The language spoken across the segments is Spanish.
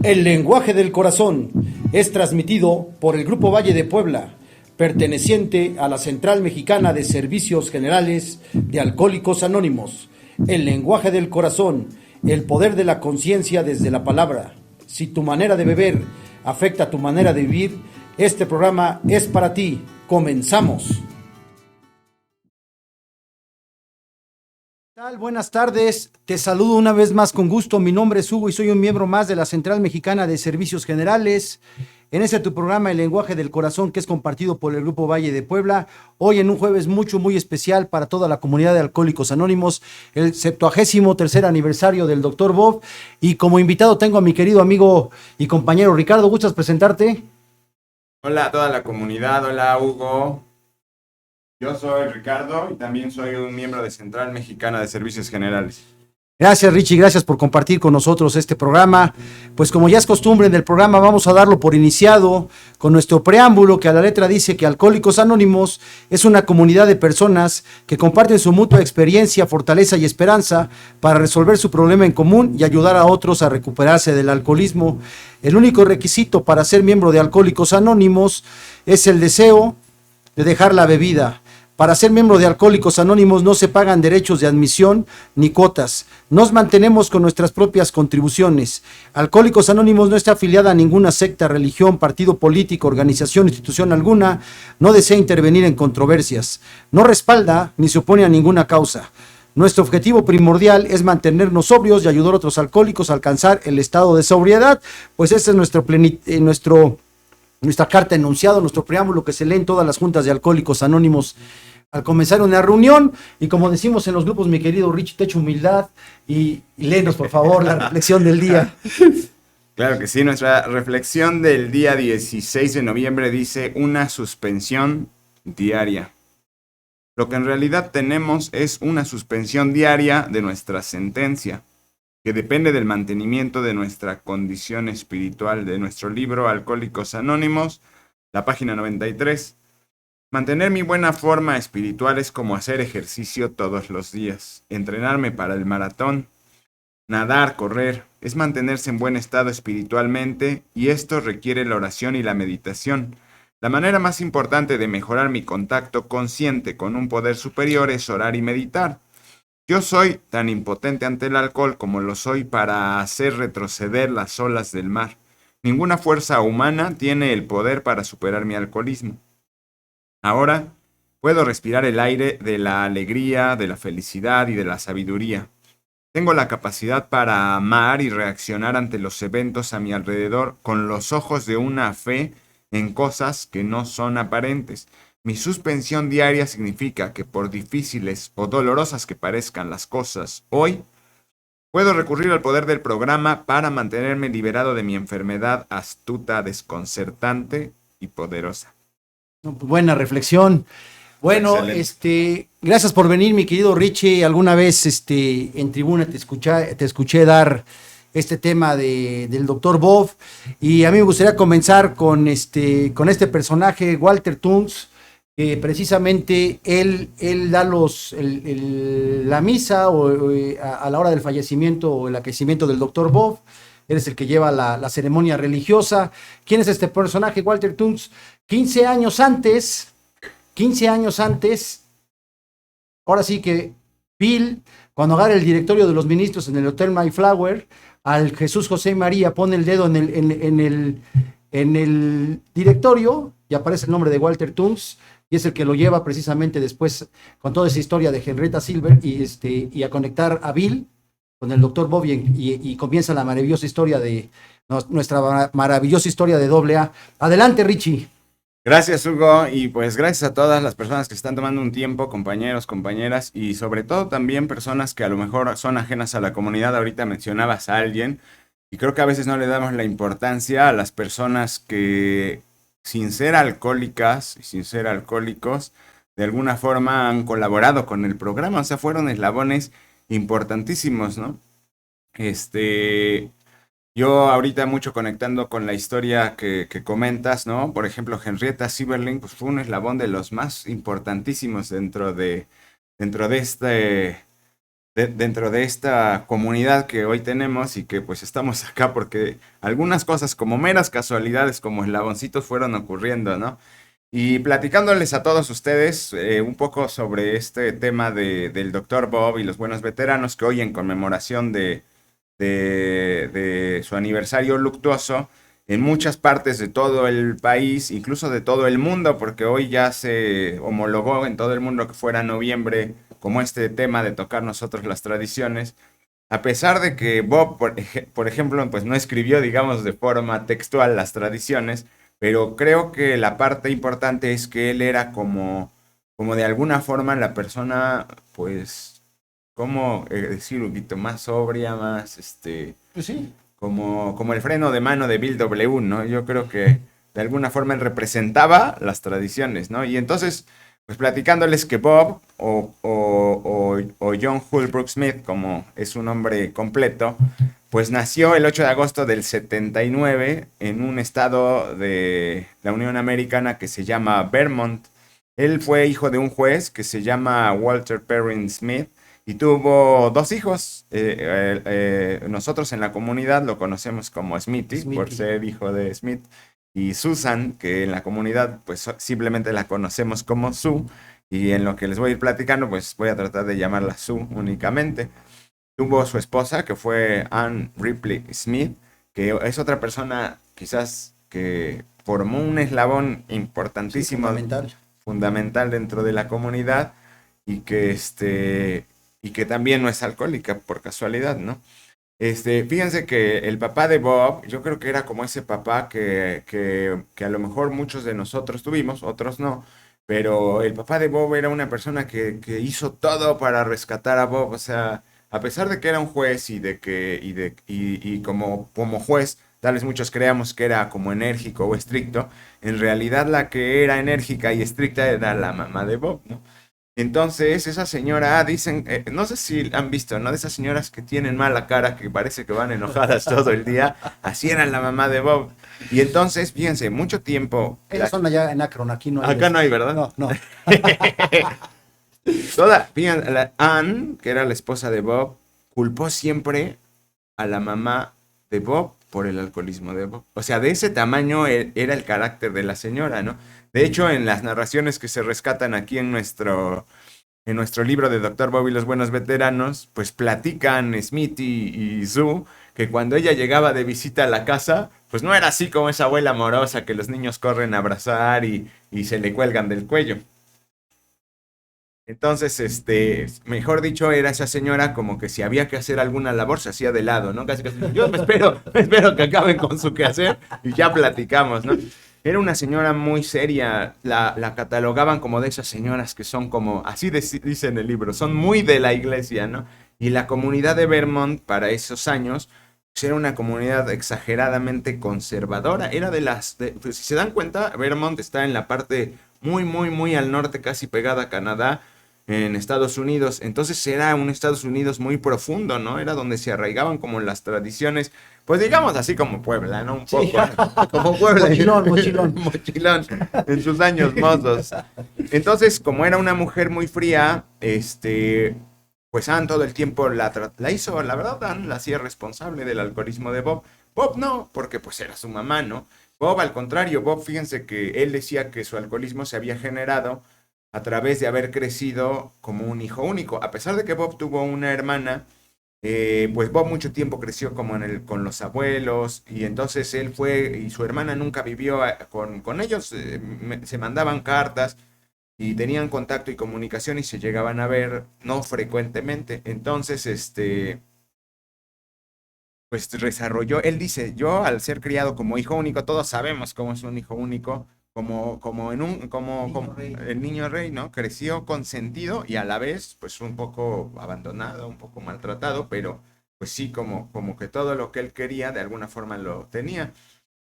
El lenguaje del corazón es transmitido por el Grupo Valle de Puebla, perteneciente a la Central Mexicana de Servicios Generales de Alcohólicos Anónimos. El lenguaje del corazón, el poder de la conciencia desde la palabra. Si tu manera de beber afecta tu manera de vivir, este programa es para ti. Comenzamos. ¿Qué tal? Buenas tardes, te saludo una vez más con gusto. Mi nombre es Hugo y soy un miembro más de la Central Mexicana de Servicios Generales. En este tu programa El lenguaje del corazón, que es compartido por el Grupo Valle de Puebla, hoy en un jueves muy especial para toda la comunidad de Alcohólicos Anónimos, el 73º aniversario del Dr. Bob, y como invitado tengo a mi querido amigo y compañero Ricardo. ¿Gustas presentarte? Hola a toda la comunidad, hola Hugo. Yo soy Ricardo y también soy un miembro de Central Mexicana de Servicios Generales. Gracias, Richie, gracias por compartir con nosotros este programa. Pues como ya es costumbre en el programa, vamos a darlo por iniciado con nuestro preámbulo, que a la letra dice que Alcohólicos Anónimos es una comunidad de personas que comparten su mutua experiencia, fortaleza y esperanza para resolver su problema en común y ayudar a otros a recuperarse del alcoholismo. El único requisito para ser miembro de Alcohólicos Anónimos es el deseo de dejar la bebida. Para ser miembro de Alcohólicos Anónimos no se pagan derechos de admisión ni cuotas. Nos mantenemos con nuestras propias contribuciones. Alcohólicos Anónimos no está afiliada a ninguna secta, religión, partido político, organización, institución alguna. No desea intervenir en controversias. No respalda ni se opone a ninguna causa. Nuestro objetivo primordial es mantenernos sobrios y ayudar a otros alcohólicos a alcanzar el estado de sobriedad. Pues ese es nuestra carta enunciado, nuestro preámbulo que se lee en todas las juntas de Alcohólicos Anónimos al comenzar una reunión. Y como decimos en los grupos, mi querido Rich, te echo humildad y léenos por favor la reflexión del día. Claro que sí, nuestra reflexión del día 16 de noviembre dice una suspensión diaria. Lo que en realidad tenemos es una suspensión diaria de nuestra sentencia, que depende del mantenimiento de nuestra condición espiritual. De nuestro libro Alcohólicos Anónimos, la página 93. Mantener mi buena forma espiritual es como hacer ejercicio todos los días, entrenarme para el maratón, nadar, correr, es mantenerse en buen estado espiritualmente, y esto requiere la oración y la meditación. La manera más importante de mejorar mi contacto consciente con un poder superior es orar y meditar. Yo soy tan impotente ante el alcohol como lo soy para hacer retroceder las olas del mar. Ninguna fuerza humana tiene el poder para superar mi alcoholismo. Ahora puedo respirar el aire de la alegría, de la felicidad y de la sabiduría. Tengo la capacidad para amar y reaccionar ante los eventos a mi alrededor con los ojos de una fe en cosas que no son aparentes. Mi suspensión diaria significa que por difíciles o dolorosas que parezcan las cosas hoy, puedo recurrir al poder del programa para mantenerme liberado de mi enfermedad astuta, desconcertante y poderosa. Buena reflexión. Bueno, gracias por venir, mi querido Richie. Alguna vez en tribuna te escuché dar este tema del Dr. Bob, y a mí me gustaría comenzar con este personaje, Walter Tunks, que precisamente él da la misa a la hora del fallecimiento o el aquecimiento del Dr. Bob. Él es el que lleva la ceremonia religiosa. ¿Quién es este personaje, Walter Tunks? 15 años antes, ahora sí que Bill, cuando agarra el directorio de los ministros en el Hotel Mayflower, al Jesús José y María pone el dedo en el directorio y aparece el nombre de Walter Tunks, y es el que lo lleva precisamente después con toda esa historia de Henrietta Silver y a conectar a Bill con el Dr. Bob, y comienza la maravillosa historia nuestra maravillosa historia de AA. Adelante, Richie. Gracias, Hugo, y pues gracias a todas las personas que están tomando un tiempo, compañeros, compañeras, y sobre todo también personas que a lo mejor son ajenas a la comunidad. Ahorita mencionabas a alguien, y creo que a veces no le damos la importancia a las personas que, sin ser alcohólicas y sin ser alcohólicos, de alguna forma han colaborado con el programa. O sea, fueron eslabones importantísimos, ¿no? Yo ahorita mucho conectando con la historia que comentas, ¿no? Por ejemplo, Henrietta Sieberling, pues fue un eslabón de los más importantísimos dentro de dentro de esta comunidad que hoy tenemos y que pues estamos acá porque algunas cosas como meras casualidades como eslaboncitos fueron ocurriendo, ¿no? Y platicándoles a todos ustedes un poco sobre este tema del Dr. Bob y los buenos veteranos que hoy en conmemoración de su aniversario luctuoso, en muchas partes de todo el país, incluso de todo el mundo, porque hoy ya se homologó en todo el mundo que fuera noviembre como este tema de tocar nosotros las tradiciones. A pesar de que Bob, por ejemplo, pues no escribió, digamos, de forma textual las tradiciones, pero creo que la parte importante es que él era como de alguna forma la persona, pues, ¿cómo decir un poquito más sobria, más, Pues sí. como el freno de mano de Bill W, ¿no? Yo creo que de alguna forma él representaba las tradiciones, ¿no? Y entonces, pues platicándoles que Bob o John Holbrook Smith, como es su nombre completo, pues nació el 8 de agosto del 79 en un estado de la Unión Americana que se llama Vermont. Él fue hijo de un juez que se llama Walter Perrin Smith y tuvo dos hijos. Nosotros en la comunidad lo conocemos como Smithy, por ser hijo de Smith. Y Susan, que en la comunidad pues simplemente la conocemos como Sue. Y en lo que les voy a ir platicando, pues voy a tratar de llamarla Sue únicamente. Tuvo su esposa, que fue Anne Ripley Smith, que es otra persona quizás que formó un eslabón importantísimo, Sí, fundamental dentro de la comunidad y que también no es alcohólica por casualidad, ¿no? Fíjense que el papá de Bob, yo creo que era como ese papá que a lo mejor muchos de nosotros tuvimos, otros no, pero el papá de Bob era una persona que hizo todo para rescatar a Bob, o sea, a pesar de que era un juez y como juez, tal vez muchos creamos que era como enérgico o estricto, en realidad la que era enérgica y estricta era la mamá de Bob, ¿no? Entonces, esa señora, dicen, no sé si han visto, ¿no? De esas señoras que tienen mala cara, que parece que van enojadas todo el día, así era la mamá de Bob. Y entonces, fíjense, mucho tiempo... Ellas son allá en Akron, aquí no hay. Acá no hay, ¿verdad? No, no. Fíjense, Anne, que era la esposa de Bob, culpó siempre a la mamá de Bob por el alcoholismo de Bob. O sea, de ese tamaño era el carácter de la señora, ¿no? De hecho, en las narraciones que se rescatan aquí en nuestro libro de Dr. Bob y los buenos veteranos, pues platican Smith y Sue que cuando ella llegaba de visita a la casa, pues no era así como esa abuela amorosa que los niños corren a abrazar y se le cuelgan del cuello. Entonces, mejor dicho, era esa señora como que si había que hacer alguna labor se hacía de lado, ¿no? Casi, yo me espero que acaben con su quehacer y ya platicamos, ¿no? Era una señora muy seria, la catalogaban como de esas señoras que son como, así dice en el libro, son muy de la iglesia, ¿no? Y la comunidad de Vermont para esos años pues era una comunidad exageradamente conservadora, era pues, si se dan cuenta, Vermont está en la parte muy, muy, muy al norte, casi pegada a Canadá, en Estados Unidos. Entonces era un Estados Unidos muy profundo, ¿no? Era donde se arraigaban como las tradiciones, pues digamos así como Puebla, ¿no? Un poco, sí. Como Puebla. Mochilón, en sus años mozos. Entonces, como era una mujer muy fría, pues Anne todo el tiempo la hizo, la verdad, Anne la hacía responsable del alcoholismo de Bob. Bob no, porque pues era su mamá, ¿no? Bob, al contrario, Bob, fíjense que él decía que su alcoholismo se había generado a través de haber crecido como un hijo único. A pesar de que Bob tuvo una hermana, pues Bob mucho tiempo creció como con los abuelos y entonces él fue y su hermana nunca vivió con ellos, se mandaban cartas y tenían contacto y comunicación y se llegaban a ver no frecuentemente. Entonces, pues desarrolló, él dice, yo al ser criado como hijo único, todos sabemos cómo es un hijo único, como el niño rey, ¿no? Creció consentido y a la vez, pues un poco abandonado, un poco maltratado, pero pues sí, como que todo lo que él quería, de alguna forma lo tenía.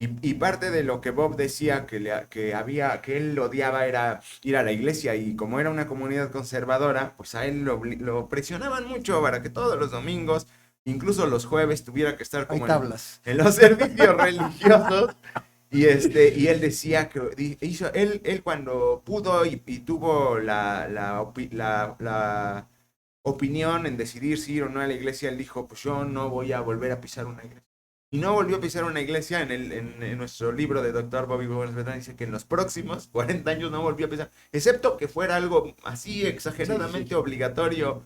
Y parte de lo que Bob decía que él odiaba era ir a la iglesia y como era una comunidad conservadora, pues a él lo presionaban mucho para que todos los domingos, incluso los jueves, tuviera que estar como en los servicios religiosos. Y él decía que él cuando pudo y tuvo la opinión en decidir si ir o no a la iglesia, él dijo, pues yo no voy a volver a pisar una iglesia. Y no volvió a pisar una iglesia. En nuestro libro de Dr. Bobby Gómez Beltrán dice que en los próximos 40 años no volvió a pisar, excepto que fuera algo así exageradamente obligatorio,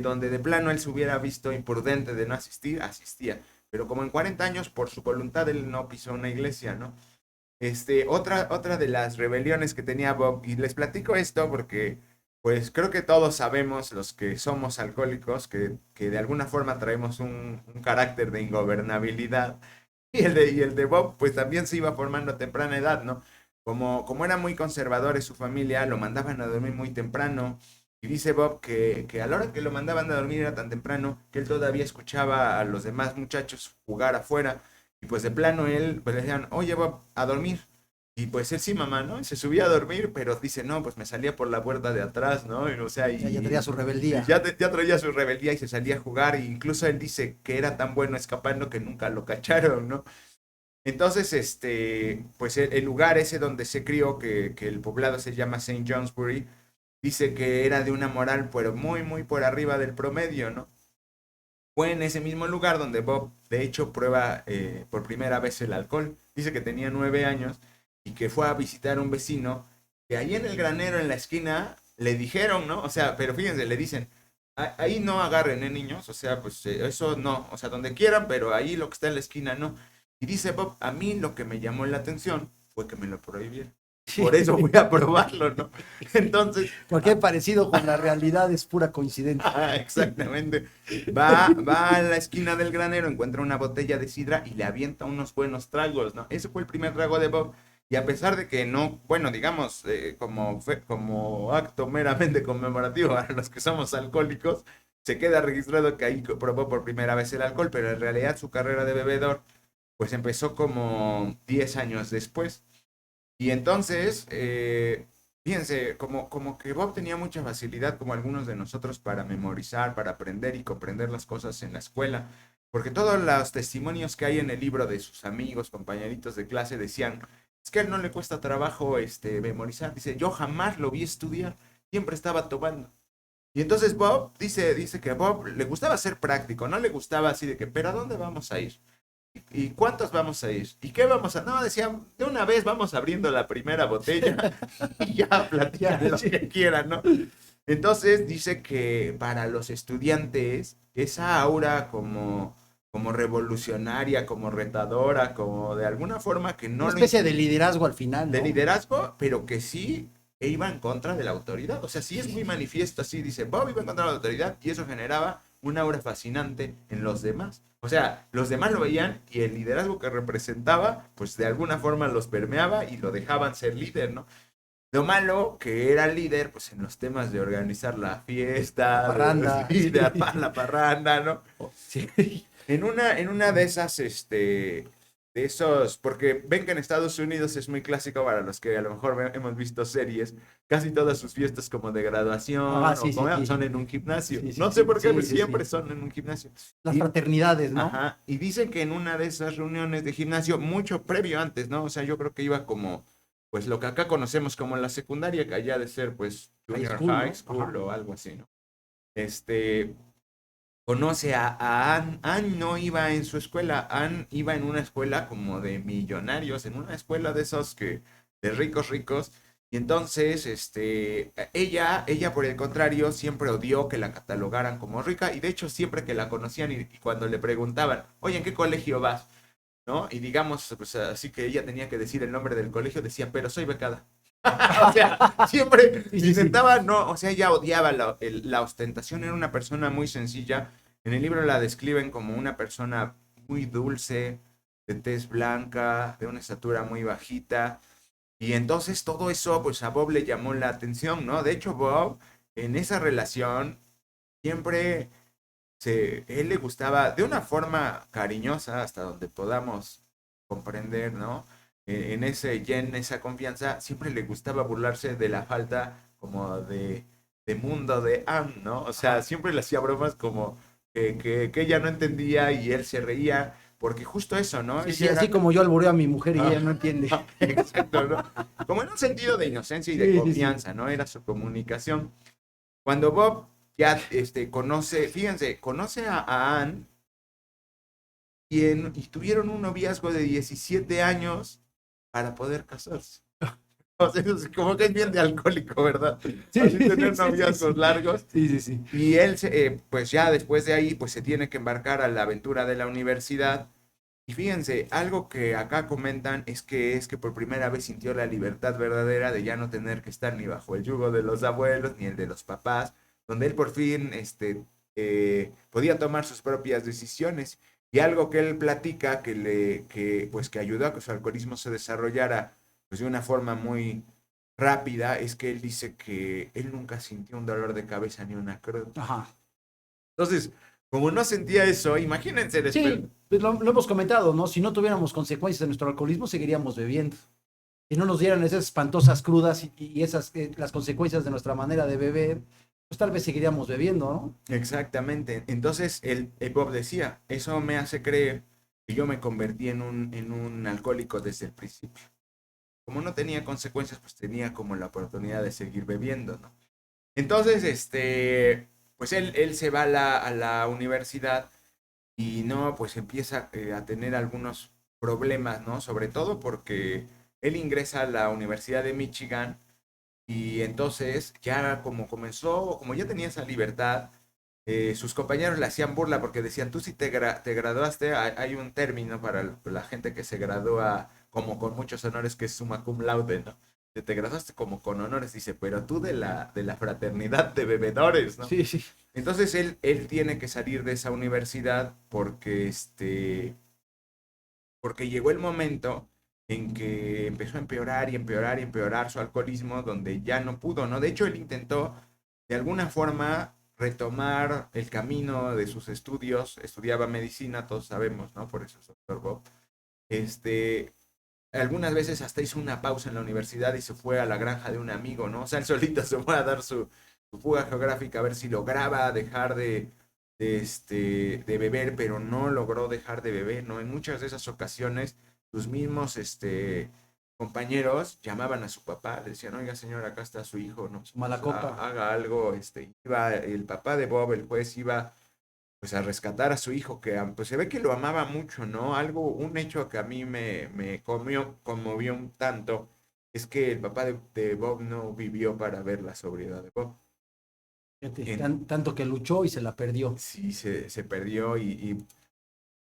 donde de plano él se hubiera visto imprudente de no asistir, asistía. Pero como en 40 años, por su voluntad, él no pisó una iglesia, ¿no? Otra de las rebeliones que tenía Bob, y les platico esto porque pues creo que todos sabemos, los que somos alcohólicos, que de alguna forma traemos un carácter de ingobernabilidad. Y el de Bob, pues también se iba formando a temprana edad, ¿no? Como era muy conservador en su familia, lo mandaban a dormir muy temprano. Y dice Bob que a la hora que lo mandaban a dormir era tan temprano que él todavía escuchaba a los demás muchachos jugar afuera. Y pues de plano él, pues le decían, oye Bob, a dormir. Y pues él sí, mamá, ¿no? Y se subía a dormir, pero dice, no, pues me salía por la puerta de atrás, ¿no? O sea, Ya traía su rebeldía. Ya traía su rebeldía y se salía a jugar. E incluso él dice que era tan bueno escapando que nunca lo cacharon, ¿no? Entonces, pues el lugar ese donde se crió, que el poblado se llama Saint Johnsbury, dice que era de una moral, pero muy, muy por arriba del promedio, ¿no? Fue en ese mismo lugar donde Bob, de hecho, prueba por primera vez el alcohol. Dice que tenía 9 años y que fue a visitar a un vecino, que ahí en el granero, en la esquina, le dijeron, ¿no? O sea, pero fíjense, le dicen, ahí no agarren, niños, o sea, pues eso no, o sea, donde quieran, pero ahí lo que está en la esquina no. Y dice Bob, a mí lo que me llamó la atención fue que me lo prohibieron. Por eso voy a probarlo, ¿no? Entonces... Cualquier parecido con la realidad es pura coincidencia. Exactamente. Va a la esquina del granero, encuentra una botella de sidra y le avienta unos buenos tragos, ¿no? Ese fue el primer trago de Bob. Y a pesar de que no, bueno, digamos, como acto meramente conmemorativo para los que somos alcohólicos, se queda registrado que ahí probó por primera vez el alcohol, pero en realidad su carrera de bebedor, pues empezó como 10 años después. Y entonces, fíjense, como que Bob tenía mucha facilidad, como algunos de nosotros, para memorizar, para aprender y comprender las cosas en la escuela, porque todos los testimonios que hay en el libro de sus amigos, compañeritos de clase, decían, es que a él no le cuesta trabajo memorizar. Dice, yo jamás lo vi estudiar, siempre estaba tomando. Y entonces Bob dice que a Bob le gustaba ser práctico, no le gustaba así de que, pero ¿a dónde vamos a ir? ¿Y cuántos vamos a ir? ¿Y qué vamos a...? No, decían, de una vez vamos abriendo la primera botella y ya platican lo que quieran, ¿no? Entonces dice que para los estudiantes esa aura como revolucionaria, como retadora, como de alguna forma que no... Una especie de liderazgo al final, ¿no? De liderazgo, pero que sí iba en contra de la autoridad. O sea, sí es muy manifiesto así, dice, Bob iba en contra de la autoridad y eso generaba una aura fascinante en los demás. O sea, los demás lo veían y el liderazgo que representaba, pues de alguna forma los permeaba y lo dejaban ser líder, ¿no? Lo malo que era líder, pues en los temas de organizar la fiesta, la parranda, de armar la parranda, ¿no? Sí. En una de esas, de esos, porque ven que en Estados Unidos es muy clásico para los que a lo mejor hemos visto series, casi todas sus fiestas como de graduación son en un gimnasio. No sé por qué, pero siempre son en un gimnasio. Las fraternidades, ¿no? Ajá, y dicen que en una de esas reuniones de gimnasio, mucho previo antes, ¿no? O sea, yo creo que iba como, pues lo que acá conocemos como la secundaria, que allá de ser, pues, junior high school, ¿no? O algo así, ¿no? Conoce a Ann. Ann no iba en su escuela, Ann iba en una escuela como de millonarios, en una escuela de esos de ricos, y entonces, ella por el contrario, siempre odió que la catalogaran como rica, y de hecho siempre que la conocían y cuando le preguntaban, oye, ¿en qué colegio vas? ¿No? Y digamos, pues así que ella tenía que decir el nombre del colegio, decía, pero soy becada. O sea, siempre intentaba, no, o sea, ella odiaba la ostentación, era una persona muy sencilla. En el libro la describen como una persona muy dulce, de tez blanca, de una estatura muy bajita. Y entonces todo eso, pues a Bob le llamó la atención, ¿no? De hecho, Bob, en esa relación, siempre él le gustaba, de una forma cariñosa, hasta donde podamos comprender, ¿no? En esa confianza, siempre le gustaba burlarse de la falta como de mundo de Anne, ¿no? O sea, siempre le hacía bromas como que ella no entendía y él se reía, porque justo eso, ¿no? Sí, así como yo alboreo a mi mujer y ella no entiende. Exacto, ¿no? Como en un sentido de inocencia y de confianza, ¿no? Era su comunicación. Cuando Bob ya conoce a Anne y tuvieron un noviazgo de 17 años para poder casarse. O sea, es como que es bien de alcohólico, ¿verdad? Sí, Así tener sí, sí, noviazgos sí. largos. Sí, sí, sí. Y él, pues ya después de ahí, pues se tiene que embarcar a la aventura de la universidad. Y fíjense, algo que acá comentan es que por primera vez sintió la libertad verdadera de ya no tener que estar ni bajo el yugo de los abuelos ni el de los papás, donde él por fin podía tomar sus propias decisiones. Y algo que él platica que ayudó a que su alcoholismo se desarrollara pues, de una forma muy rápida es que él dice que él nunca sintió un dolor de cabeza ni una cruda. Ajá. Entonces, como no sentía eso, imagínense después. Sí, pues lo hemos comentado, ¿no? Si no tuviéramos consecuencias de nuestro alcoholismo, seguiríamos bebiendo. Si no nos dieran esas espantosas crudas y esas, las consecuencias de nuestra manera de beber, pues tal vez seguiríamos bebiendo, ¿no? Exactamente. Entonces, el Bob decía, eso me hace creer que yo me convertí en un alcohólico desde el principio. Como no tenía consecuencias, pues tenía como la oportunidad de seguir bebiendo, ¿no? Entonces, pues él se va a la universidad y no, pues empieza a tener algunos problemas, ¿no? Sobre todo porque él ingresa a la Universidad de Michigan y entonces ya como comenzó, como ya tenía esa libertad, sus compañeros le hacían burla porque decían, tú si te graduaste, hay un término para la gente que se gradúa como con muchos honores que es summa cum laude, ¿no? Te graduaste como con honores, dice, pero tú de la fraternidad de bebedores, ¿no? Sí, sí. Entonces él tiene que salir de esa universidad porque llegó el momento en que empezó a empeorar y empeorar y empeorar su alcoholismo, donde ya no pudo, ¿no? De hecho, él intentó de alguna forma retomar el camino de sus estudios, estudiaba medicina, todos sabemos, ¿no? Por eso es doctor Bob. Este, algunas veces hasta hizo una pausa en la universidad y se fue a la granja de un amigo, ¿no? O sea, él solito se fue a dar su fuga geográfica a ver si lograba dejar de beber, pero no logró dejar de beber, ¿no? En muchas de esas ocasiones, sus mismos compañeros llamaban a su papá, le decían, oiga señor, acá está su hijo, ¿no? Su mala Pues, copa. haga algo, iba, el papá de Bob, el juez, iba pues a rescatar a su hijo, que pues se ve que lo amaba mucho, ¿no? Un hecho que a mí me conmovió un tanto, es que el papá de Bob no vivió para ver la sobriedad de Bob. Fíjate, En, tanto que luchó y se la perdió. sí, se perdió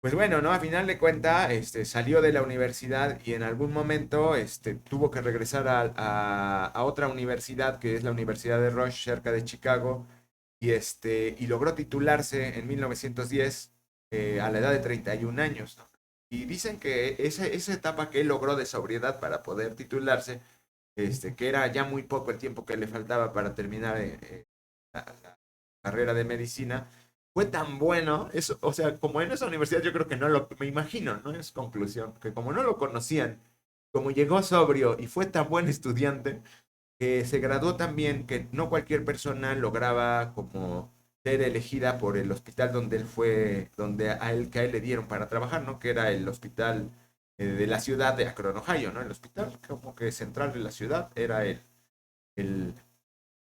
pues bueno, ¿no? A final de cuentas, salió de la universidad y en algún momento, tuvo que regresar a otra universidad, que es la Universidad de Rush, cerca de Chicago, y logró titularse en 1910 a la edad de 31 años, ¿no? Y dicen que esa etapa que él logró de sobriedad para poder titularse, que era ya muy poco el tiempo que le faltaba para terminar la carrera de medicina, fue tan bueno, eso, o sea, como en esa universidad yo creo que no lo, me imagino, no es conclusión, que como no lo conocían, como llegó sobrio y fue tan buen estudiante, que se graduó también, que no cualquier persona lograba como ser elegida por el hospital donde él fue, que a él le dieron para trabajar, ¿no? Que era el hospital de la ciudad de Akron, Ohio, ¿no? El hospital como que central de la ciudad era el,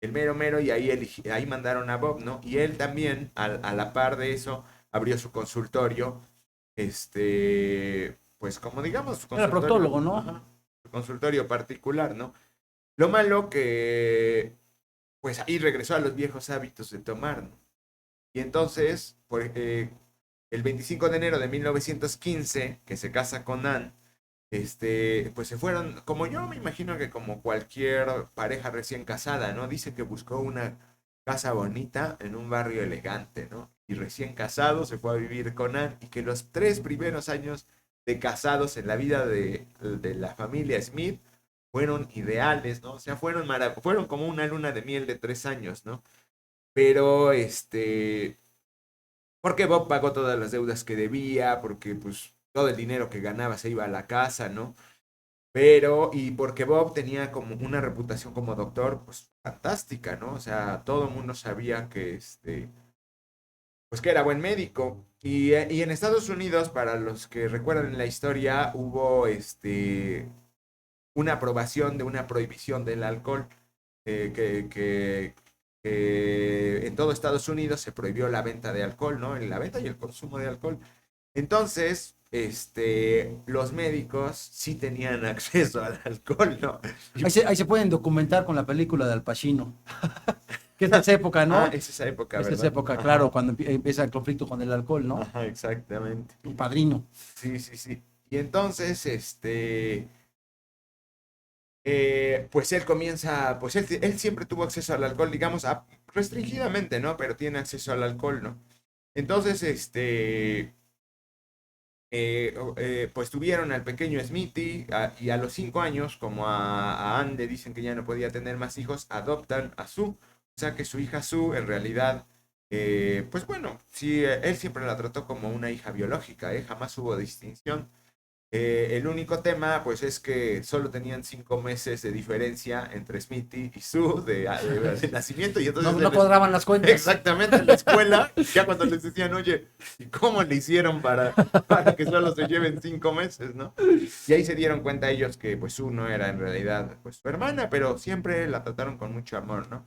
el mero mero y ahí mandaron a Bob, ¿no? Y él también, a la par de eso, abrió su consultorio, pues como digamos, su Era consultorio, proctólogo, ¿no? ajá, su consultorio particular, ¿no? Lo malo que, pues ahí regresó a los viejos hábitos de tomar, ¿no? Y entonces, el 25 de enero de 1915, que se casa con Anne, pues se fueron, como yo me imagino que como cualquier pareja recién casada, ¿no? Dice que buscó una casa bonita en un barrio elegante, ¿no? Y recién casado se fue a vivir con Anne y que los 3 primeros años de casados en la vida de la familia Smith fueron ideales, ¿no? O sea, fueron como una luna de miel de 3 años, ¿no? Pero, porque Bob pagó todas las deudas que debía, porque pues todo el dinero que ganaba se iba a la casa, ¿no? Y porque Bob tenía como una reputación como doctor, pues fantástica, ¿no? O sea, todo el mundo sabía que, pues que era buen médico. Y en Estados Unidos, para los que recuerdan la historia, hubo, una aprobación de una prohibición del alcohol, que en todo Estados Unidos se prohibió la venta de alcohol, ¿no? La venta y el consumo de alcohol. Entonces, los médicos sí tenían acceso al alcohol, ¿no? Ahí se pueden documentar con la película de Al Pacino. Que es esa época, ¿no? Es esa época, Es ¿verdad? esa época, Ajá. claro, cuando empieza el conflicto con el alcohol, ¿no? Ajá, exactamente. El Padrino. Sí, sí, sí. Y entonces, pues él comienza, pues él siempre tuvo acceso al alcohol, digamos, restringidamente, ¿no? Pero tiene acceso al alcohol, ¿no? Entonces, pues tuvieron al pequeño Smithy y a los 5 años, como a Anne le dicen que ya no podía tener más hijos, adoptan a Sue. O sea que su hija Sue en realidad, pues bueno, sí, él siempre la trató como una hija biológica, jamás hubo distinción. El único tema, pues, es que solo tenían 5 meses de diferencia entre Smithy y Sue de nacimiento. Y entonces No cuadraban las cuentas. exactamente, en la escuela, ya cuando les decían, oye, ¿y cómo le hicieron para que solo se lleven 5 meses, no? Y ahí se dieron cuenta ellos que, pues, Sue no era en realidad, pues, su hermana, pero siempre la trataron con mucho amor, ¿no?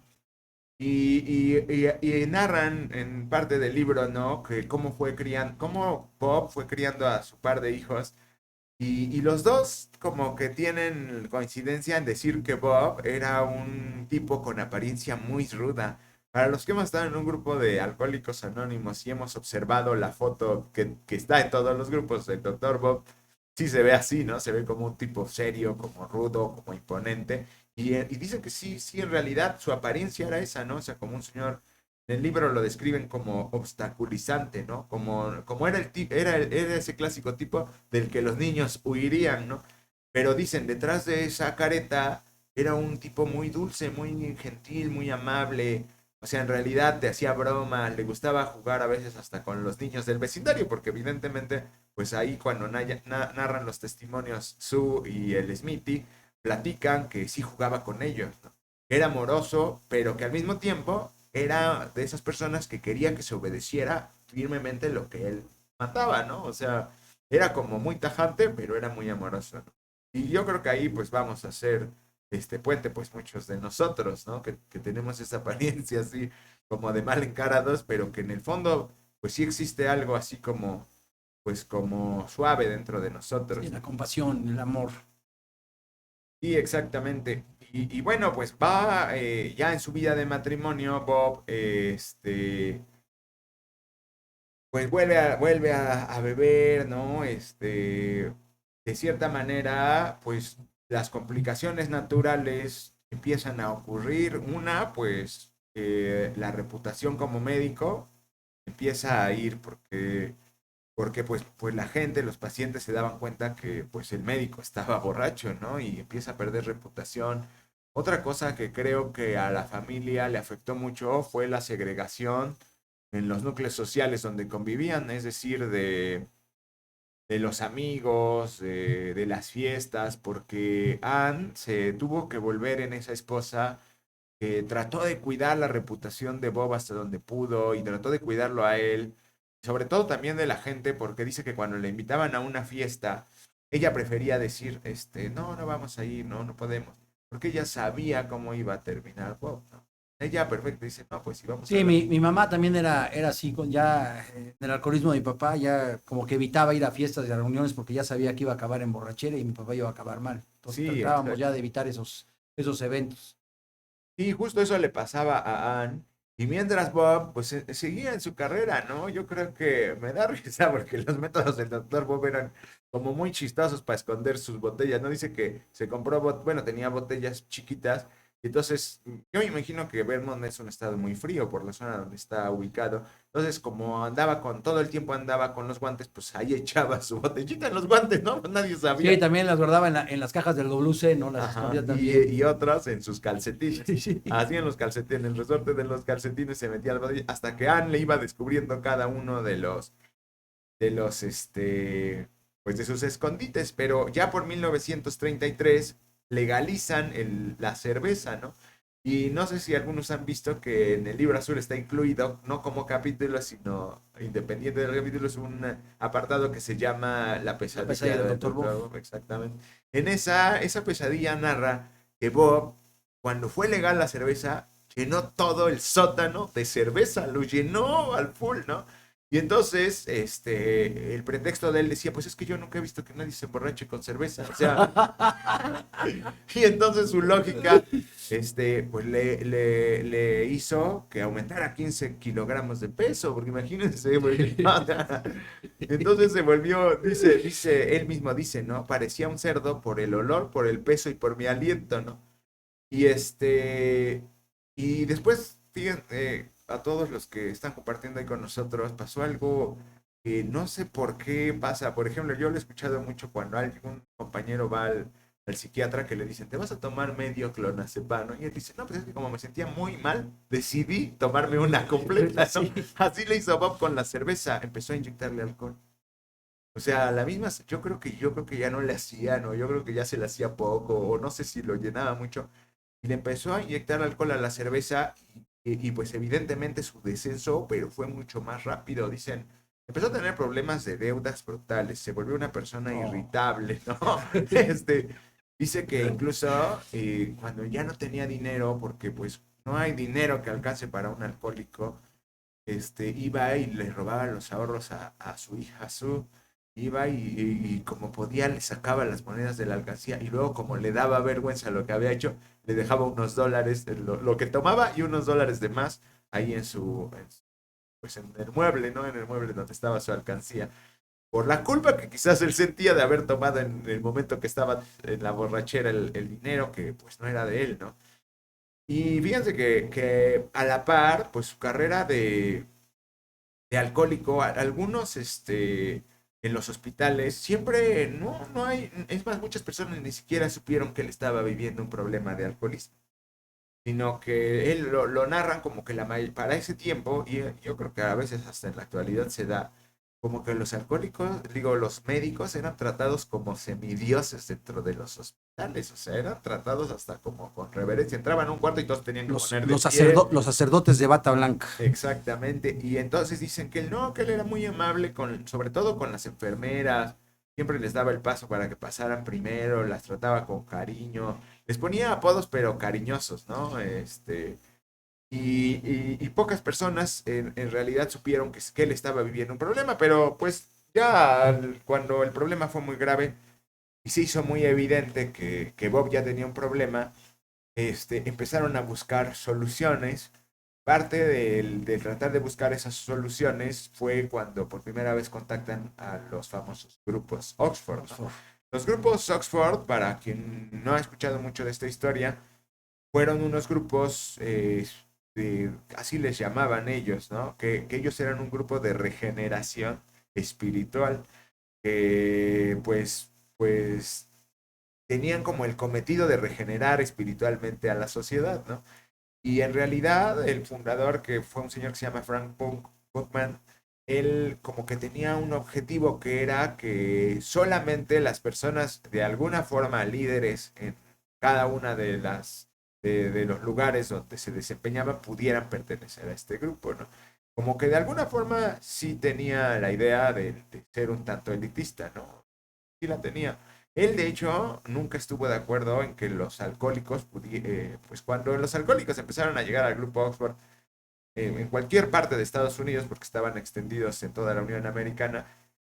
Y narran en parte del libro, ¿no? Que cómo Bob fue criando a su par de hijos y los dos como que tienen coincidencia en decir que Bob era un tipo con apariencia muy ruda. Para los que hemos estado en un grupo de alcohólicos anónimos y hemos observado la foto que está en todos los grupos del doctor Bob, sí se ve así, ¿no? Se ve como un tipo serio, como rudo, como imponente. Y dicen que sí, sí, en realidad su apariencia era esa, ¿no? O sea, como un señor en el libro lo describen como obstaculizante, ¿no? Como era ese clásico tipo del que los niños huirían, ¿no? Pero dicen, detrás de esa careta era un tipo muy dulce, muy gentil, muy amable. O sea, en realidad te hacía bromas, le gustaba jugar a veces hasta con los niños del vecindario, porque evidentemente, pues ahí cuando narran los testimonios Sue y el Smithy, platican que sí jugaba con ellos, ¿no? Era amoroso, pero que al mismo tiempo era de esas personas que quería que se obedeciera firmemente lo que él mandaba, ¿no? O sea, era como muy tajante, pero era muy amoroso, ¿no? Y yo creo que ahí pues vamos a hacer este puente, pues muchos de nosotros, ¿no? Que tenemos esa apariencia así como de mal encarados, pero que en el fondo pues sí existe algo así como, pues como suave dentro de nosotros. Sí, la compasión, el amor. Sí, exactamente. Y bueno, pues va ya en su vida de matrimonio, Bob, pues vuelve a beber, ¿no? De cierta manera, pues las complicaciones naturales empiezan a ocurrir. Una, pues la reputación como médico empieza a ir porque pues la gente, los pacientes se daban cuenta que pues el médico estaba borracho, ¿no? Y empieza a perder reputación. Otra cosa que creo que a la familia le afectó mucho fue la segregación en los núcleos sociales donde convivían, es decir, de los amigos, de las fiestas, porque Anne se tuvo que volver en esa esposa que trató de cuidar la reputación de Bob hasta donde pudo y trató de cuidarlo a él, sobre todo también de la gente, porque dice que cuando le invitaban a una fiesta, ella prefería decir, no, no vamos a ir, no, no podemos, porque ella sabía cómo iba a terminar Bob, ¿no? Ella perfecto dice, no, pues si vamos a Sí, la... mi mamá también era así, ya en el alcoholismo de mi papá, ya como que evitaba ir a fiestas y a reuniones porque ya sabía que iba a acabar en borrachera y mi papá iba a acabar mal. Entonces Sí, tratábamos ya exacto. de evitar esos eventos. Sí, justo eso le pasaba a Anne. Y mientras Bob, pues seguía en su carrera, ¿no? Yo creo que me da risa porque los métodos del doctor Bob eran como muy chistosos para esconder sus botellas, ¿no? Dice que se compró, bueno, tenía botellas chiquitas. Y entonces, yo me imagino que Vermont es un estado muy frío por la zona donde está ubicado. Entonces, como todo el tiempo andaba con los guantes, pues ahí echaba su botellita en los guantes, ¿no? Pues nadie Sí, sabía. también las guardaba en las cajas del WC, ¿no? Las Ajá, escondía también. y otras en sus calcetines. Sí, sí. Así en los calcetines, en el resorte de los calcetines se metía hasta que Anne le iba descubriendo cada uno de los, pues de sus escondites. Pero ya por 1933 legalizan la cerveza, ¿no? Y no sé si algunos han visto que en el libro azul está incluido, no como capítulo, sino independiente del capítulo, es un apartado que se llama La La pesadilla pesadilla del del doctor Bob. Dr. Bob, exactamente. En esa pesadilla narra que Bob, cuando fue legal la cerveza, llenó todo el sótano de cerveza, lo llenó al full, ¿no? Y entonces, el pretexto de él decía, pues es que yo nunca he visto que nadie se emborrache con cerveza, o sea, y entonces su lógica, pues le hizo que aumentara 15 kilogramos de peso, porque imagínense, güey. Entonces se volvió, dice, él mismo dice, ¿no? Parecía un cerdo por el olor, por el peso y por mi aliento, ¿no? Y y después, fíjense, a todos los que están compartiendo ahí con nosotros, pasó algo que no sé por qué pasa. Por ejemplo, yo lo he escuchado mucho cuando algún compañero va al psiquiatra que le dicen, te vas a tomar medio clonazepam, ¿no? Y él dice, no, pues es que como me sentía muy mal, decidí tomarme una completa, ¿no? Así le hizo Bob con la cerveza, empezó a inyectarle alcohol. O sea, la misma, yo creo que ya no le hacía, ¿no? Yo creo que ya se le hacía poco, o no sé si lo llenaba mucho. Y le empezó a inyectar alcohol a la cerveza y pues evidentemente su descenso, pero fue mucho más rápido. Dicen, empezó a tener problemas de deudas brutales, se volvió una persona irritable, ¿no? Dice que incluso cuando ya no tenía dinero, porque pues no hay dinero que alcance para un alcohólico, iba y le robaba los ahorros a su hija, iba y como podía le sacaba las monedas de la alcancía y luego como le daba vergüenza lo que había hecho, le dejaba unos dólares, lo que tomaba y unos dólares de más ahí pues en el mueble, ¿no? En el mueble donde estaba su alcancía. Por la culpa que quizás él sentía de haber tomado en el momento que estaba en la borrachera el dinero que pues no era de él, ¿no? Y fíjense que a la par, pues su carrera de alcohólico, algunos, en los hospitales, siempre no hay, es más, muchas personas ni siquiera supieron que él estaba viviendo un problema de alcoholismo, sino que él lo narran como que para ese tiempo, y yo creo que a veces hasta en la actualidad se da, como que los alcohólicos, digo, los médicos eran tratados como semidioses dentro de los hospitales, o sea, eran tratados hasta como con reverencia, entraban a un cuarto y todos tenían que poner de pie. Los sacerdotes de bata blanca. Exactamente, y entonces dicen que que él era muy amable, sobre todo con las enfermeras, siempre les daba el paso para que pasaran primero, las trataba con cariño, les ponía apodos pero cariñosos, ¿no? Y pocas personas en realidad supieron que él estaba viviendo un problema, pero pues ya cuando el problema fue muy grave y se hizo muy evidente que Bob ya tenía un problema, empezaron a buscar soluciones. Parte de tratar de buscar esas soluciones fue cuando por primera vez contactan a los famosos grupos Oxford, ¿no? Los grupos Oxford, para quien no ha escuchado mucho de esta historia, fueron unos grupos, así les llamaban ellos, ¿no? Que ellos eran un grupo de regeneración espiritual, que pues tenían como el cometido de regenerar espiritualmente a la sociedad, ¿no? Y en realidad el fundador, que fue un señor que se llama Frank Buchman, él como que tenía un objetivo que era que solamente las personas de alguna forma líderes en cada una de los lugares donde se desempeñaba pudieran pertenecer a este grupo, ¿no? Como que de alguna forma sí tenía la idea de ser un tanto elitista, ¿no? Sí la tenía. Él, de hecho, nunca estuvo de acuerdo en que los alcohólicos, pues cuando los alcohólicos empezaron a llegar al grupo Oxford, en cualquier parte de Estados Unidos, porque estaban extendidos en toda la Unión Americana,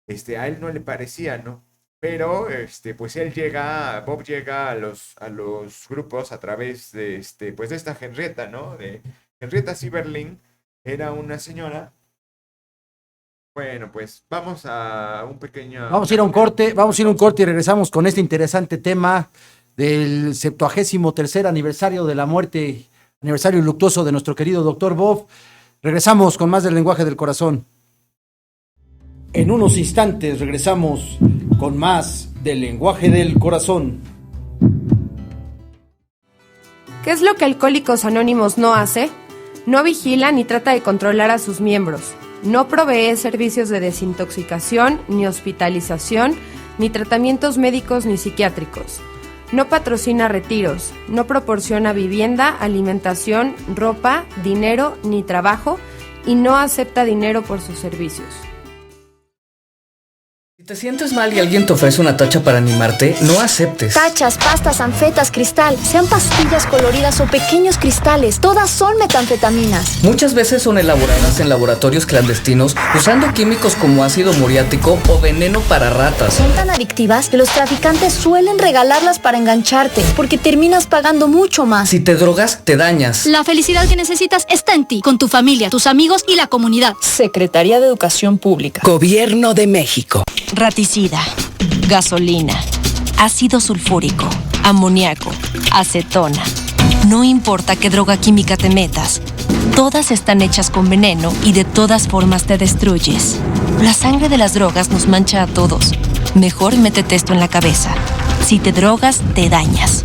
a él no le parecía, ¿no? Pero, pues Bob llega a los grupos a través pues de esta Henrietta, ¿no? De Henrietta Sieberling, era una señora. Bueno, pues vamos a un pequeño... Vamos a ir a un corte y regresamos con este interesante tema del 73º aniversario de la muerte, aniversario luctuoso de nuestro querido doctor Bob. Regresamos con más del lenguaje del corazón. En unos instantes regresamos con más del lenguaje del corazón. ¿Qué es lo que Alcohólicos Anónimos no hace? No vigila ni trata de controlar a sus miembros. No provee servicios de desintoxicación, ni hospitalización, ni tratamientos médicos ni psiquiátricos. No patrocina retiros. No proporciona vivienda, alimentación, ropa, dinero ni trabajo y no acepta dinero por sus servicios. te sientes mal y alguien te ofrece una tacha para animarte, no aceptes. Tachas, pastas, anfetas, cristal, sean pastillas coloridas o pequeños cristales, todas son metanfetaminas. Muchas veces son elaboradas en laboratorios clandestinos usando químicos como ácido muriático o veneno para ratas. Son tan adictivas que los traficantes suelen regalarlas para engancharte, porque terminas pagando mucho más. Si te drogas, te dañas. La felicidad que necesitas está en ti, con tu familia, tus amigos y la comunidad. Secretaría de Educación Pública. Gobierno de México. Raticida, gasolina, ácido sulfúrico, amoníaco, acetona. No importa qué droga química te metas, todas están hechas con veneno y de todas formas te destruyes. La sangre de las drogas nos mancha a todos. Mejor métete esto en la cabeza. Si te drogas, te dañas.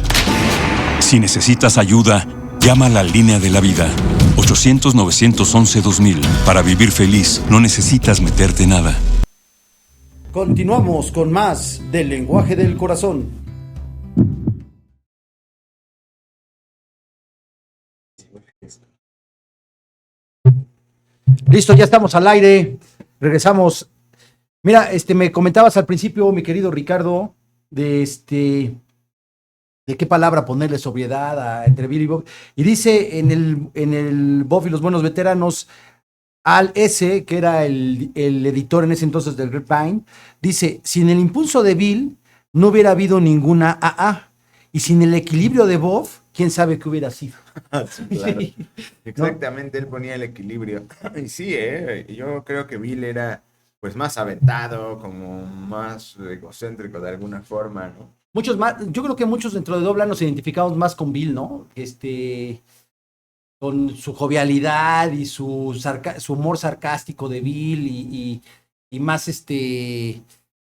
Si necesitas ayuda, llama a la línea de la vida. 800-911-2000. Para vivir feliz, no necesitas meterte nada. Continuamos con más del lenguaje del corazón. Listo, ya estamos al aire. Regresamos. Mira, me comentabas al principio, mi querido Ricardo, de qué palabra ponerle sobriedad entre Bill y Bob. Y dice en el Bob y los buenos veteranos, Al S., que era el editor en ese entonces del Grapevine, dice, sin el impulso de Bill no hubiera habido ninguna AA, y sin el equilibrio de Bob, quién sabe qué hubiera sido. Sí, claro. Exactamente, él ponía el equilibrio. Y sí, yo creo que Bill era pues más aventado, como más egocéntrico de alguna forma, ¿no? Muchos más, yo creo que muchos dentro de Dobla nos identificamos más con Bill, ¿no? Con su jovialidad y su humor sarcástico de Bill y más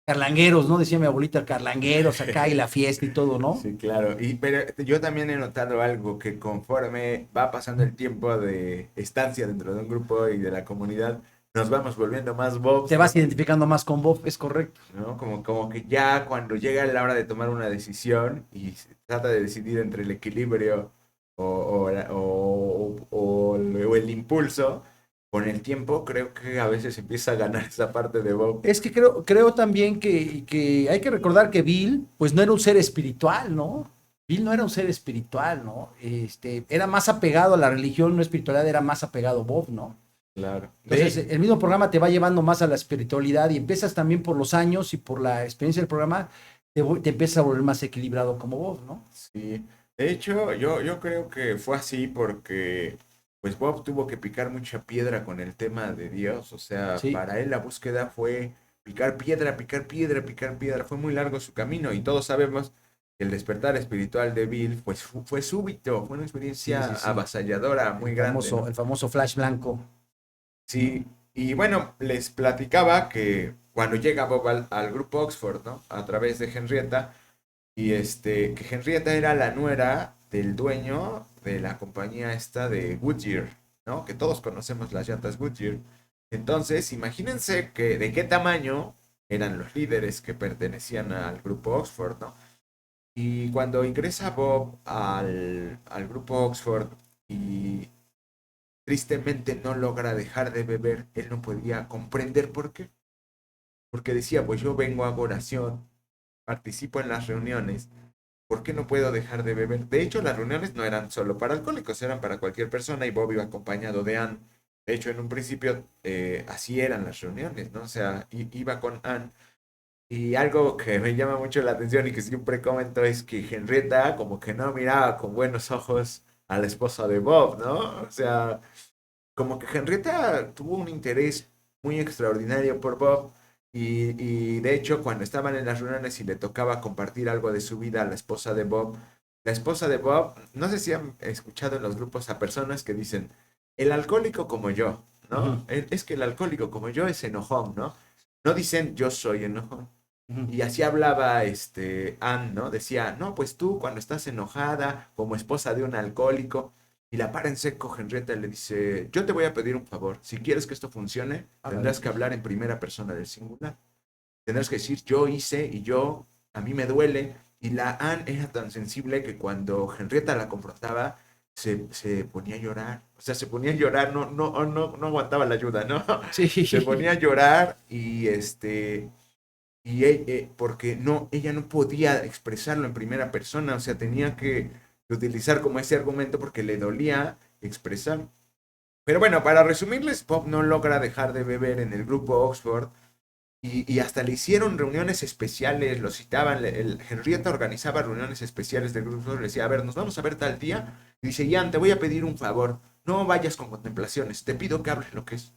carlangueros, ¿no? Decía mi abuelita, carlangueros acá y la fiesta y todo, ¿no? Sí, claro. Pero yo también he notado algo, que conforme va pasando el tiempo de estancia dentro de un grupo y de la comunidad, nos vamos volviendo más Bob. Te vas identificando más con Bob, es correcto. ¿No? Como que ya cuando llega la hora de tomar una decisión y se trata de decidir entre el equilibrio o el impulso, con el tiempo creo que a veces empieza a ganar esa parte de Bob. Es que creo también que hay que recordar que Bill, pues no era un ser espiritual, ¿no? Bill no era un ser espiritual, ¿no? Era más apegado a la religión, no espiritualidad, era más apegado a Bob, ¿no? Claro. Entonces, el mismo programa te va llevando más a la espiritualidad y empiezas también por los años y por la experiencia del programa, te empiezas a volver más equilibrado como Bob, ¿no? Sí. De hecho, yo creo que fue así porque pues Bob tuvo que picar mucha piedra con el tema de Dios. O sea, sí, para él la búsqueda fue picar piedra, picar piedra, picar piedra. Fue muy largo su camino y todos sabemos que el despertar espiritual de Bill pues, fue súbito, fue una experiencia avasalladora, muy grande, ¿no? El famoso flash blanco. Sí, y bueno, les platicaba que cuando llega Bob al grupo Oxford, ¿no? A través de Henrietta, y que Henrietta era la nuera del dueño de la compañía esta de Goodyear, ¿no? Que todos conocemos las llantas Goodyear. Entonces, imagínense de qué tamaño eran los líderes que pertenecían al grupo Oxford, ¿no? Y cuando ingresa Bob al grupo Oxford y tristemente no logra dejar de beber, él no podía comprender por qué. Porque decía, pues yo vengo, hago oración, participo en las reuniones, ¿por qué no puedo dejar de beber? De hecho, las reuniones no eran solo para alcohólicos, eran para cualquier persona y Bob iba acompañado de Ann. De hecho, en un principio así eran las reuniones, ¿no? O sea, iba con Ann. Y algo que me llama mucho la atención y que siempre comento es que Henrietta como que no miraba con buenos ojos a la esposa de Bob, ¿no? O sea, como que Henrietta tuvo un interés muy extraordinario por Bob y de hecho cuando estaban en las reuniones y le tocaba compartir algo de su vida a la esposa de Bob, no sé si han escuchado en los grupos a personas que dicen, el alcohólico como yo, ¿no? Uh-huh. Es que el alcohólico como yo es enojón, ¿no? No dicen yo soy enojón. Uh-huh. Y así hablaba Ann, ¿no? Decía, no, pues tú cuando estás enojada como esposa de un alcohólico, y la para en seco Henrietta le dice, yo te voy a pedir un favor, si quieres que esto funcione, tendrás que hablar en primera persona del singular. Tendrás que decir, yo hice y a mí me duele. Y la Ann era tan sensible que cuando Henrietta la confrontaba, se ponía a llorar. O sea, se ponía a llorar, no aguantaba la ayuda, ¿no? Sí. Se ponía a llorar y y porque ella no podía expresarlo en primera persona, o sea, tenía que utilizar como ese argumento porque le dolía expresar. Pero bueno, para resumirles, Bob no logra dejar de beber en el grupo Oxford y hasta le hicieron reuniones especiales, lo citaban, Henrietta organizaba reuniones especiales del grupo, le decía, a ver, nos vamos a ver tal día, y dice, Ian, te voy a pedir un favor, no vayas con contemplaciones, te pido que hables lo que es.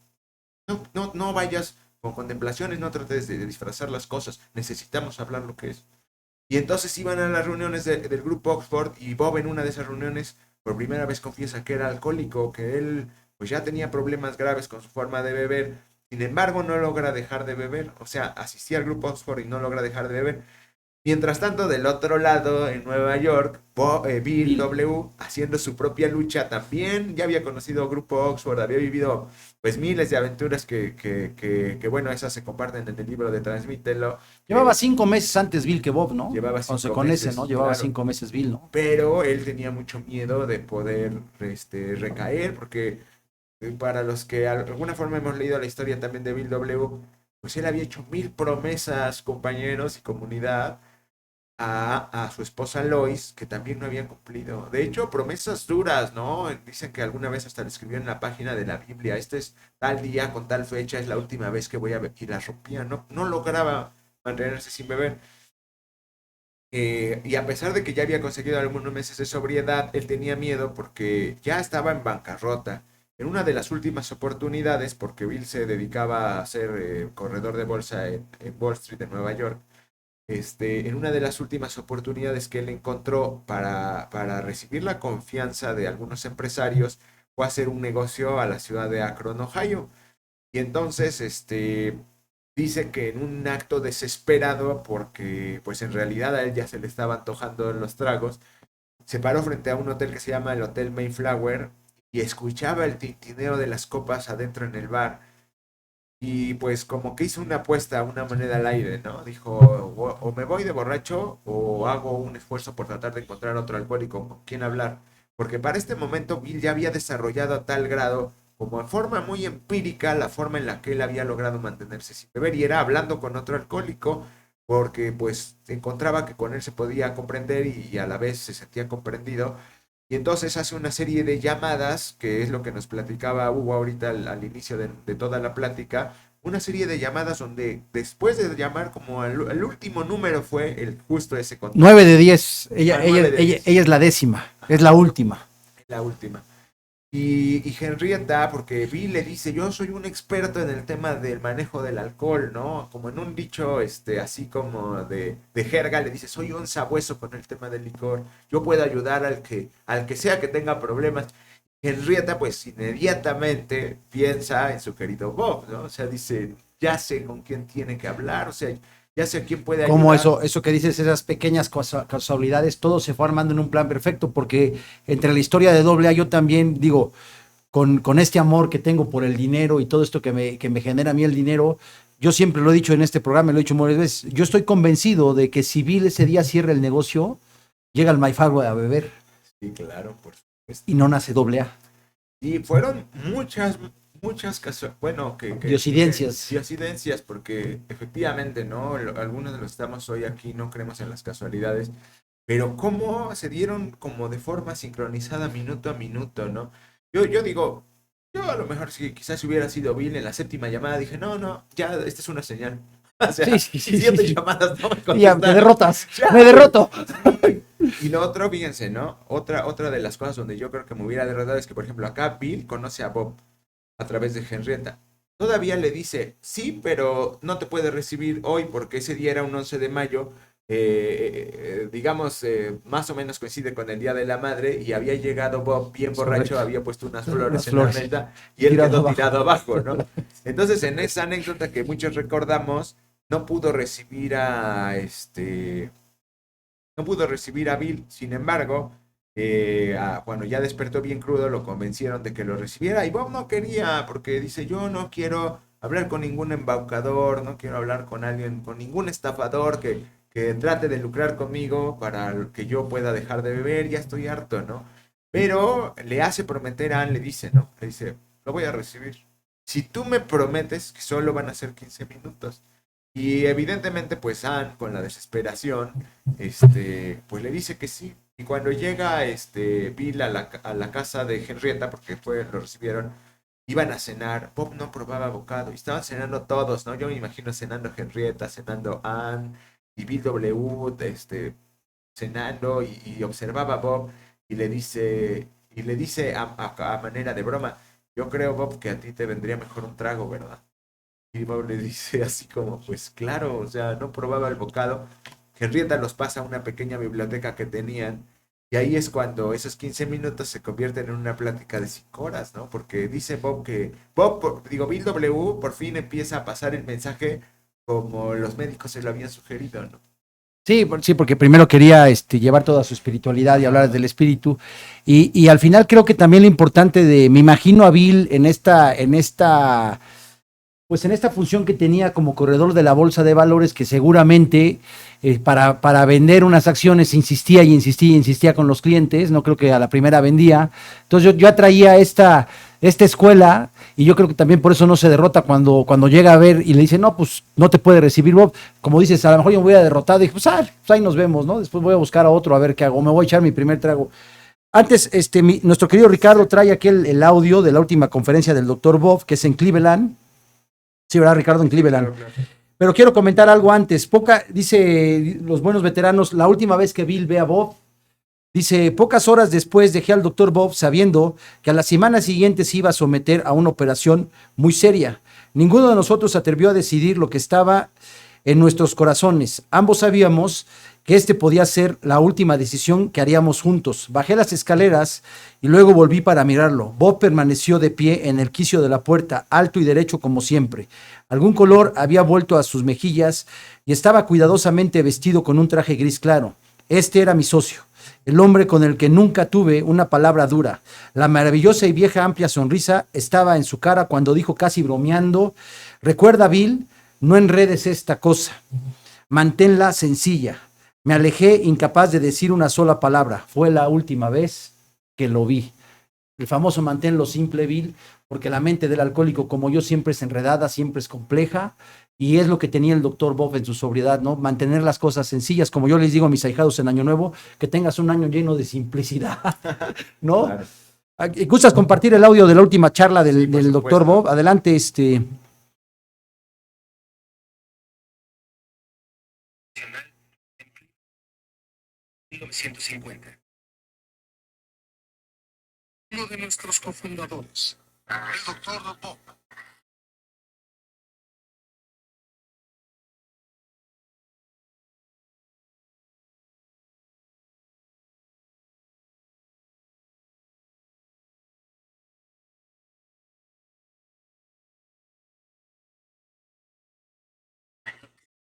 No vayas con contemplaciones, no trates de disfrazar las cosas, necesitamos hablar lo que es. Y entonces iban a las reuniones del grupo Oxford y Bob en una de esas reuniones por primera vez confiesa que era alcohólico, que él pues ya tenía problemas graves con su forma de beber, sin embargo no logra dejar de beber, o sea, asistía al grupo Oxford y no logra dejar de beber. Mientras tanto, del otro lado, en Nueva York, Bill W., haciendo su propia lucha, también ya había conocido al grupo Oxford, había vivido pues miles de aventuras que bueno, esas se comparten en el libro de Transmítelo. Llevaba 5 meses antes Bill que Bob, ¿no? Llevaba 5 meses. Con ese, ¿no? Llevaba claro. 5 meses Bill, ¿no? Pero él tenía mucho miedo de poder recaer, porque para los que de alguna forma hemos leído la historia también de Bill W., pues él había hecho 1000 promesas, compañeros y comunidad, a su esposa Lois, que también no habían cumplido. De hecho, promesas duras, ¿no? Dicen que alguna vez hasta le escribió en la página de la Biblia, este es tal día con tal fecha, es la última vez que voy a beber, y la rompía, no lograba mantenerse sin beber. Y a pesar de que ya había conseguido algunos meses de sobriedad, él tenía miedo porque ya estaba en bancarrota. En una de las últimas oportunidades, porque Bill se dedicaba a ser corredor de bolsa en Wall Street de Nueva York, en una de las últimas oportunidades que él encontró para recibir la confianza de algunos empresarios, fue a hacer un negocio a la ciudad de Akron, Ohio. Y entonces, dice que en un acto desesperado, porque pues en realidad a él ya se le estaba antojando los tragos, se paró frente a un hotel que se llama el Hotel Mayflower y escuchaba el tintineo de las copas adentro en el bar. Y pues como que hizo una apuesta, una moneda al aire, ¿no? Dijo, o me voy de borracho o hago un esfuerzo por tratar de encontrar otro alcohólico con quien hablar. Porque para este momento Bill ya había desarrollado a tal grado, como de forma muy empírica, la forma en la que él había logrado mantenerse sin beber. Y era hablando con otro alcohólico, porque pues encontraba que con él se podía comprender y a la vez se sentía comprendido. Y entonces hace una serie de llamadas, que es lo que nos platicaba Hugo ahorita al inicio de toda la plática, una serie de llamadas donde después de llamar como el último número fue justo ese contacto. 9 de 10, ella es la 10ª, es la última. La última. Y Henrietta, porque Bill le dice, yo soy un experto en el tema del manejo del alcohol, ¿no? Como en un dicho, así como de jerga, le dice, soy un sabueso con el tema del licor, yo puedo ayudar al que sea que tenga problemas. Henrietta, pues, inmediatamente piensa en su querido Bob, ¿no? O sea, dice, ya sé con quién tiene que hablar, o sea, ya sé a quién puede ayudar. Como eso que dices, esas pequeñas casualidades, todo se fue armando en un plan perfecto, porque entre la historia de AA, yo también digo, con este amor que tengo por el dinero y todo esto que me genera a mí el dinero, yo siempre lo he dicho en este programa, lo he dicho muchas veces, yo estoy convencido de que si Bill ese día cierra el negocio, llega al Mayflower a beber. Sí, claro, por supuesto. Y no nace AA. Y fueron muchas bueno, diosidencias, porque efectivamente, ¿no? Algunos de los que estamos hoy aquí no creemos en las casualidades, pero cómo se dieron como de forma sincronizada minuto a minuto, ¿no? Yo digo, yo a lo mejor quizás hubiera sido Bill en la 7ª llamada, dije, no, ya, esta es una señal. O sea, sí. 7 llamadas no me contestan. Ya, me derrotas, me derroto. Y lo otro, fíjense, ¿no? Otra de las cosas donde yo creo que me hubiera derrotado es que, por ejemplo, acá Bill conoce a Bob a través de Henrietta. Todavía le dice, sí, pero no te puede recibir hoy porque ese día era un 11 de mayo, digamos, más o menos coincide con el Día de la Madre, y había llegado Bob bien borracho, había puesto unas flores en la mesa y él quedó tirado abajo, ¿no? Entonces, en esa anécdota que muchos recordamos, no pudo recibir a Bill. Sin embargo, cuando ya despertó bien crudo, lo convencieron de que lo recibiera, y Bob no quería, porque dice, yo no quiero hablar con ningún embaucador, no quiero hablar con ningún estafador que trate de lucrar conmigo para que yo pueda dejar de beber, ya estoy harto, ¿no? Pero le hace prometer a Anne, le dice, lo voy a recibir. Si tú me prometes que solo van a ser 15 minutos. Y evidentemente, pues Ann, con la desesperación, pues le dice que sí. Y cuando llega Bill a la casa de Henrietta, porque lo recibieron, iban a cenar. Bob no probaba bocado. Y estaban cenando todos, ¿no? Yo me imagino cenando Henrietta, cenando Ann y Bill W, cenando y observaba a Bob y le dice a manera de broma, yo creo, Bob, que a ti te vendría mejor un trago, ¿verdad? Y Bob le dice así como, pues claro, o sea, no probaba el bocado. Henrietta los pasa a una pequeña biblioteca que tenían y ahí es cuando esos 15 minutos se convierten en una plática de 5 horas, ¿no? Porque dice Bob que, Bill W por fin empieza a pasar el mensaje como los médicos se lo habían sugerido, ¿no? Sí, sí, porque primero quería llevar toda su espiritualidad y hablar del espíritu. Y al final creo que también lo importante me imagino a Bill en esta función que tenía como corredor de la bolsa de valores, que seguramente para vender unas acciones insistía con los clientes, no creo que a la primera vendía. Entonces yo atraía esta escuela, y yo creo que también por eso no se derrota cuando llega a ver y le dice, no, pues no te puede recibir Bob. Como dices, a lo mejor yo me voy a derrotar, y dije, pues ahí nos vemos, ¿no? Después voy a buscar a otro a ver qué hago, me voy a echar mi primer trago. Antes, nuestro querido Ricardo trae aquí el audio de la última conferencia del Dr. Bob, que es en Cleveland. Sí, ¿verdad, Ricardo? En Cleveland. Claro. Pero quiero comentar algo antes. Dice los buenos veteranos, la última vez que Bill ve a Bob, dice, pocas horas después dejé al doctor Bob sabiendo que a la semana siguiente se iba a someter a una operación muy seria. Ninguno de nosotros se atrevió a decidir lo que estaba en nuestros corazones. Ambos sabíamos que podía ser la última decisión que haríamos juntos. Bajé las escaleras y luego volví para mirarlo. Bob permaneció de pie en el quicio de la puerta, alto y derecho como siempre. Algún color había vuelto a sus mejillas y estaba cuidadosamente vestido con un traje gris claro. Era mi socio, el hombre con el que nunca tuve una palabra dura. La maravillosa y vieja amplia sonrisa estaba en su cara cuando dijo casi bromeando, recuerda, Bill, no enredes esta cosa, manténla sencilla. Me alejé incapaz de decir una sola palabra. Fue la última vez que lo vi. El famoso manténlo simple, Bill, porque la mente del alcohólico, como yo, siempre es enredada, siempre es compleja, y es lo que tenía el doctor Bob en su sobriedad, ¿no? Mantener las cosas sencillas, como yo les digo a mis ahijados en Año Nuevo, que tengas un año lleno de simplicidad, ¿no? Claro. ¿Gustas compartir el audio de la última charla del doctor Bob? Adelante, 1950. Uno de nuestros cofundadores, el doctor Bob.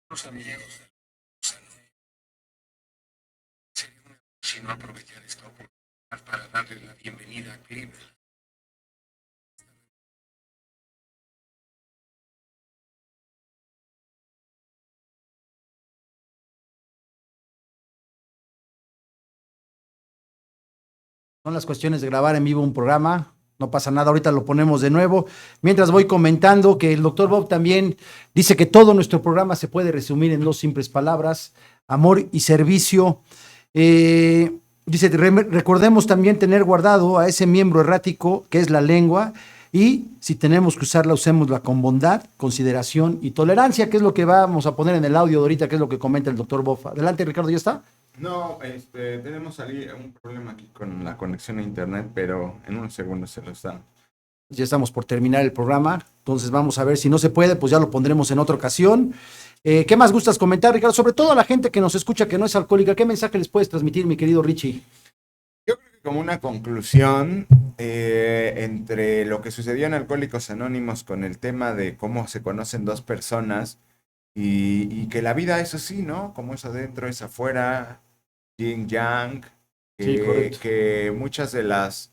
Los amigos si no aprovechar esta oportunidad para darle la bienvenida a Cleveland. Son las cuestiones de grabar en vivo un programa, no pasa nada, ahorita lo ponemos de nuevo. Mientras voy comentando que el doctor Bob también dice que todo nuestro programa se puede resumir en 2 simples palabras, amor y servicio. Dice, recordemos también tener guardado a ese miembro errático que es la lengua, y si tenemos que usarla, usémosla con bondad, consideración y tolerancia, que es lo que vamos a poner en el audio de ahorita, que es lo que comenta el doctor Bob. Adelante, Ricardo, ¿ya está? No, tenemos un problema aquí con la conexión a internet, pero en unos segundos se lo está. Ya estamos por terminar el programa, entonces vamos a ver si no se puede, pues ya lo pondremos en otra ocasión. ¿Qué más gustas comentar, Ricardo? Sobre todo a la gente que nos escucha que no es alcohólica, ¿qué mensaje les puedes transmitir, mi querido Richie? Yo creo que como una conclusión entre lo que sucedió en Alcohólicos Anónimos con el tema de cómo se conocen 2 personas y que la vida es así, ¿no? Como es adentro, es afuera, yin yang, que muchas de las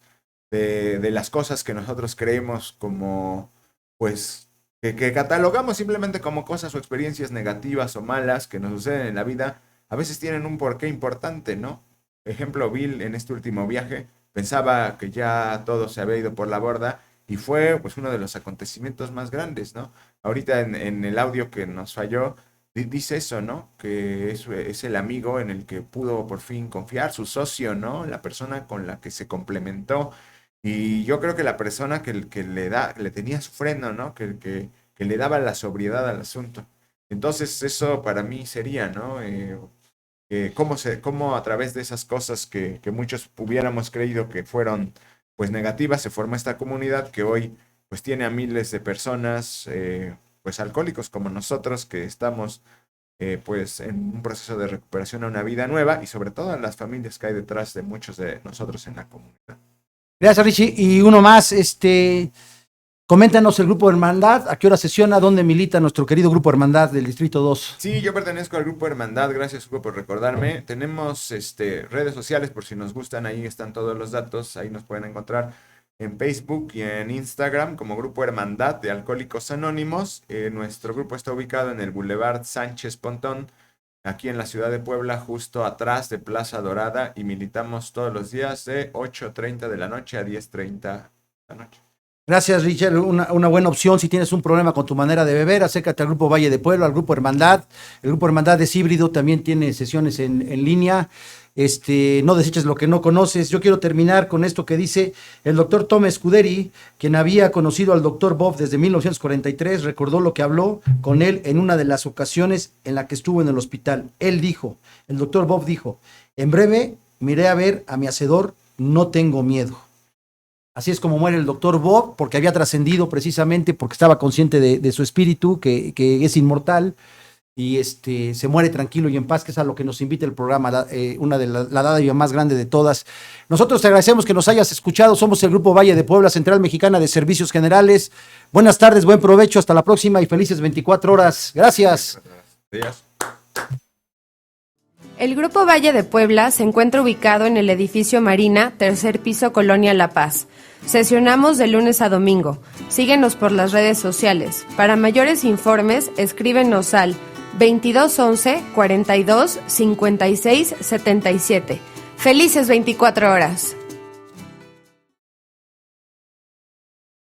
cosas que nosotros creemos como, pues, que catalogamos simplemente como cosas o experiencias negativas o malas que nos suceden en la vida, a veces tienen un porqué importante, ¿no? Ejemplo, Bill en este último viaje pensaba que ya todo se había ido por la borda y fue pues uno de los acontecimientos más grandes, ¿no? Ahorita en el audio que nos falló, dice eso, ¿no? Que es el amigo en el que pudo por fin confiar, su socio, ¿no? La persona con la que se complementó. Y yo creo que la persona que le tenía su freno, ¿no? Que le daba la sobriedad al asunto. Entonces eso para mí sería, ¿no? Cómo a través de esas cosas que muchos hubiéramos creído que fueron pues negativas, se forma esta comunidad que hoy pues tiene a miles de personas pues alcohólicos como nosotros que estamos pues en un proceso de recuperación a una vida nueva y sobre todo en las familias que hay detrás de muchos de nosotros en la comunidad. Gracias, Richie. Y uno más, coméntanos el Grupo Hermandad, ¿a qué hora sesiona? ¿Dónde milita nuestro querido Grupo Hermandad del Distrito 2? Sí, yo pertenezco al Grupo Hermandad, gracias Hugo por recordarme. Tenemos redes sociales por si nos gustan, ahí están todos los datos, ahí nos pueden encontrar en Facebook y en Instagram como Grupo Hermandad de Alcohólicos Anónimos. Nuestro grupo está ubicado en el Boulevard Sánchez Pontón, aquí en la ciudad de Puebla, justo atrás de Plaza Dorada, y militamos todos los días de 8:30 de la noche a 10:30 de la noche. Gracias, Richard. Una buena opción si tienes un problema con tu manera de beber, acércate al Grupo Valle de Puebla, al Grupo Hermandad. El Grupo Hermandad es híbrido, también tiene sesiones en línea. No deseches lo que no conoces. Yo quiero terminar con esto que dice el doctor Tom Scuderi, quien había conocido al doctor Bob desde 1943, recordó lo que habló con él en una de las ocasiones en la que estuvo en el hospital. El doctor Bob dijo, en breve miré a ver a mi hacedor, no tengo miedo. Así es como muere el doctor Bob, porque había trascendido precisamente, porque estaba consciente de su espíritu, que es inmortal, y se muere tranquilo y en paz, que es a lo que nos invita el programa, una de la dádiva más grande de todas. Nosotros te agradecemos que nos hayas escuchado, somos el Grupo Valle de Puebla, Central Mexicana de Servicios Generales. Buenas tardes, buen provecho, hasta la próxima y felices 24 horas. Gracias. Adiós. El Grupo Valle de Puebla se encuentra ubicado en el edificio Marina, tercer piso, Colonia La Paz. Sesionamos de lunes a domingo. Síguenos por las redes sociales. Para mayores informes, escríbenos al 2211 42 56 77. ¡Felices 24 horas!